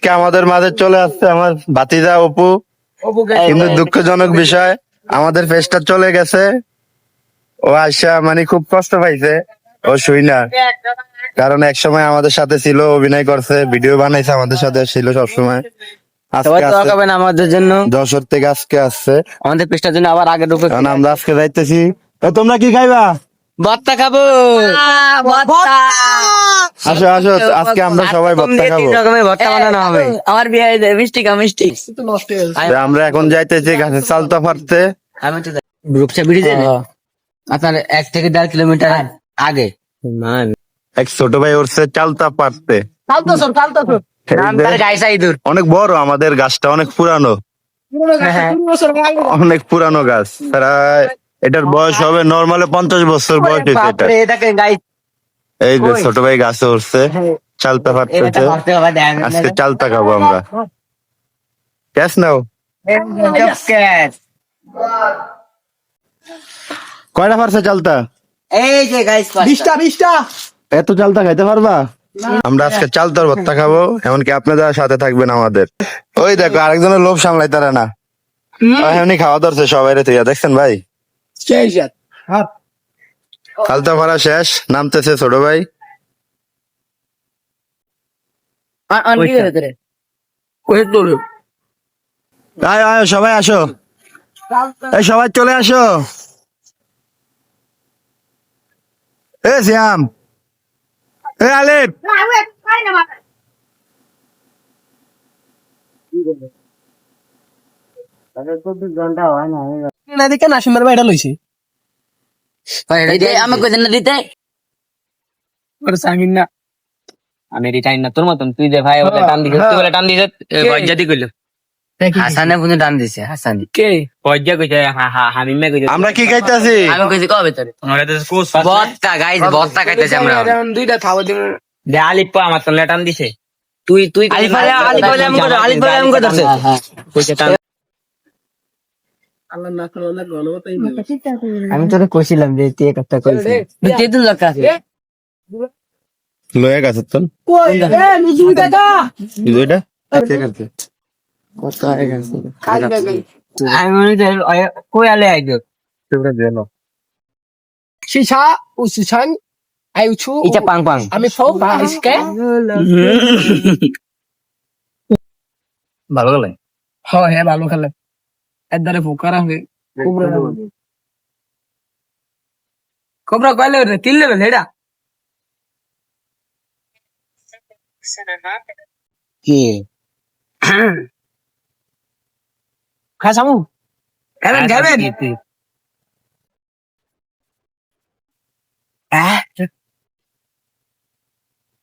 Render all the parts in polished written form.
আজকে আমাদের মাঝে চলে আসছে আমার ভাতিজা অপু, কিন্তু দুঃখজনক বিষয় আমাদের ফেসটা চলে গেছে। ও আয়সা মানে খুব কষ্ট পাইছে ও শুই না, কারণ এক সময় আমাদের সাথে ছিল, অভিনয় করছে, ভিডিও বানাইছে, আমাদের সাথে ছিল সবসময়। সবাই আজকে দোয়া আসছে করবেন আমাদের জন্য, যশোর থেকে, আজকে আসছে আমাদের পেশটার জন্য আবার আগে ঢুকে কারণ আমরা আজকে যাইতেছি। তোমরা কি খাইবা? ভর্তা খাবো। আসো আসো, আজকে আমরা সবাই ভর্তা খাবো। 3 রকমের ভর্তা বানানো হবে। আমার বিয়ে মিষ্টি কা মিষ্টি। আমরা এখন যাইতেছি গাছের চালতা ফাটতে। আমি তো রূপসা ব্রিজে আপনার 1 থেকে 1.5 কিলোমিটার আগে। এক ছোট ভাই উঠছে চালতা পারতে। তার গাইসা ইঁদুর। অনেক বড় আমাদের গাছটা, অনেক পুরানো, অনেক পুরানো গাছ। প্রায় এটার বয়স হবে নরমালে 50 বছর বয়স হয়েছে এটা। বাপরে, এটাকে গাইস এই যে ছোট ভাই গাছে উঠছে, চালতা এটা ফাটতেছে। করতে হবে দেন। আজকে চালতা খাবো আমরা। ক্যাশ নাও। কয়টা পারছে চালতা? এই যে গাইস 20টা এত চালতা খাইতে পারবা? আমরা আজকে চালতার ভর্তা খাবো, এমনকি আপনারা সাথে থাকবেন আমাদের। ওই দেখো আরেকজনের লোভ সামলাইতারে না, এমনি খাওয়া ধরছে সবাই রে। দেখছেন ভাই, চালতা ভরা শেষ, নামতেছে ছোট ভাই। আয় আয় সবাই আসো, এই সবাই চলে আসো। এ শ্যাম, এ আলিফ, না দেখে না সুন্দর ভাই এটা লইছে আমি কই না দিতে। ওর সামিন না আমি রিটাইন না তোর মতন, তুই যে ভাই বলে টান দিছিস, তুই বলে টান দিছিস, বজ্জাতি কইলো। হাসানে ফোনে টান দিছে, হাসান কে বজ্জা কইছে, হামিমে কইছে। আমরা কি খাইতেছি? আমি কইছি কবে তোরে ভর্তা গাইস, ভর্তা খাইতেছি আমরা। দুইটা খাওয়া দিন দে আলিফ আমার তো টান দিছে। তুই তুই আলিফ বলে আমি কই ধরছে কইছে টান। আল্লাহ না করো না গণমতাই আমি তোরে কইছিলাম যে তুই একটা কইছিস তুই তো দরকার আছে। লয়ে গেছে তো কই এ নিজু দেখা এটা কে করছে? কত হয়ে গেছে খালি না আমি মনে কই আলে আইছো তোমরা জানো শিশা উসুছান আইছু ইটা পাং পাং আমি ফো বাইসকে ভালো লাগে। হ্যাঁ ভালো খেলে এদারে ফোকারা হবে কোবরা কইলে রে 3 লেভেল হেডা কি খাসামু খাবেন খাবেন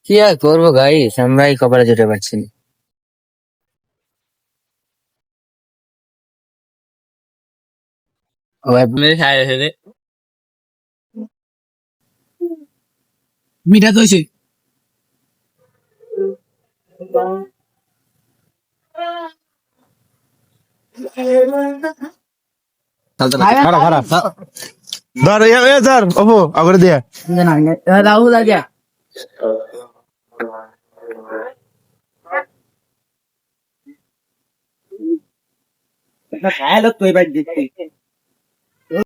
কি আর করবো গাইস, আমরাই কপালে জুটে পারছি না। ও ভাই মেরে সাইড আছে রে। মিঠা তো হইছে খারাপ খারাপ ধর এ ধর অপু আগরে দিয়া। না রাহুল আ গয়া খায় লোক তুই ভাই দেখছি